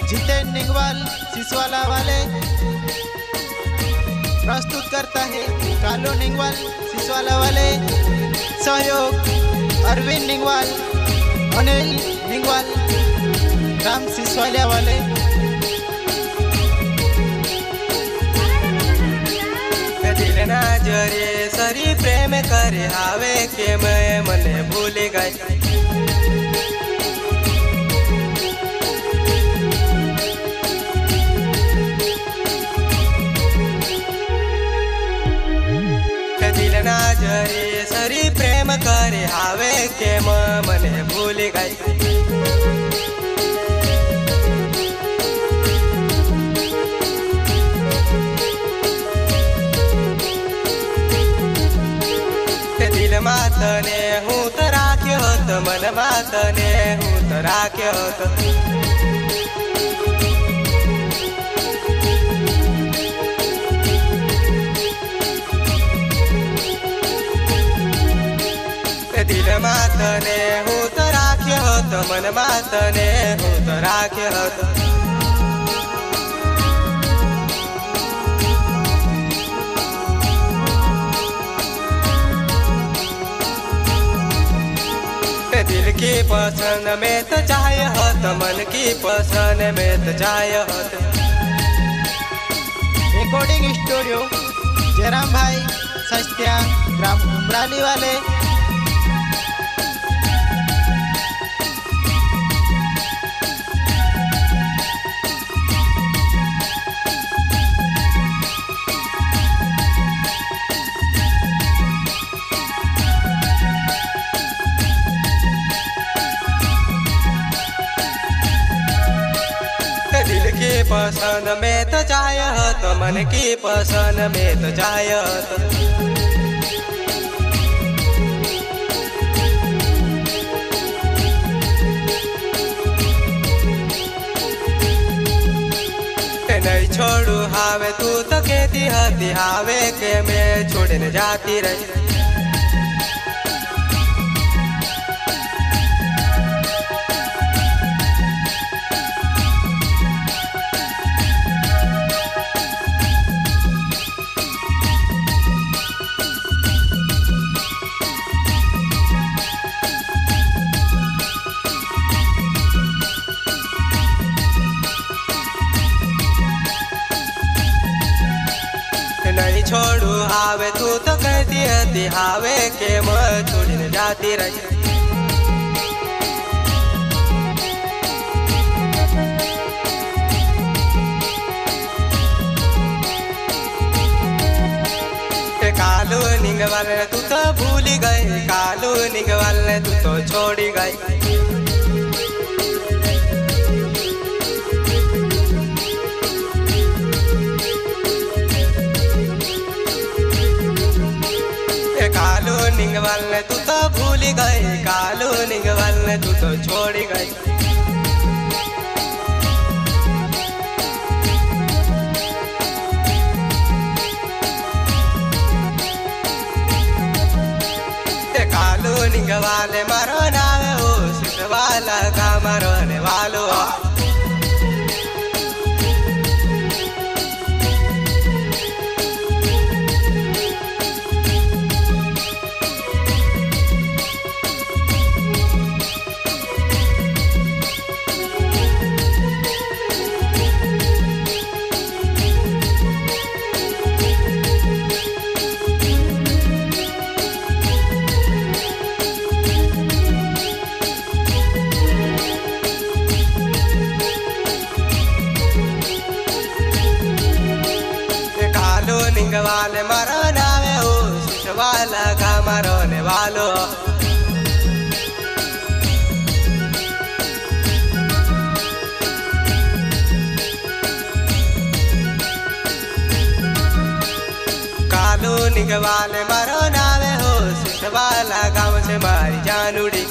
जितेन निंगवाल सिसवाला वाले प्रस्तुत करता है कालू निंगवाल सिसवाला वाले। सहयोग अरविंद निंगवाल, अनिल निंगवाल, राम सिसवालिया वाले। दिलना जरे सरी प्रेम करे आवे के मैं मने भूल गई। दिलना जरे सरी प्रेम करे आवे के मैं मने भूल गई। दिल मातने हूँ तो राख्यो तो मन मातने हूँ तो राख्यो तो। दिल मातने हूँ तो राख्यो तो मन मातने हूँ तो राख्यो तो। दिल की पसंद में तो चाहे हो तो मन की पसंद में तो चाहे हो तो। रिकॉर्डिंग स्टूडियो जयराम भाई सस्त्या ग्राम उमराली वाले। दिल की पसंद में तो चाहे हो तो मन की पसंद में तो चाहे हो तो। नहीं छोड़ू हावे तू तो कहती हती हावे के मैं छोड़ने जाती रही। नहीं छोड़ू हावे तू तो कहती हती हावे के मैं छोड़ने जाती रही। कालू निंगवाल तू तो भूल गई, कालू निंगवाल तू तो छोड़ी गई। कालू निंगवाल तू तो भूल गई, कालू निंगवाल तू तो छोड़ी गई। कालू निंगवाल मारो नाम हो सिसवाला का मरने वालो। निंगवाल मारो नाम हो सिसवाला का मरने वालो। कालू निंगवाल मारो नाम हो सिसवाला गाँव से मारी जान उड़ी।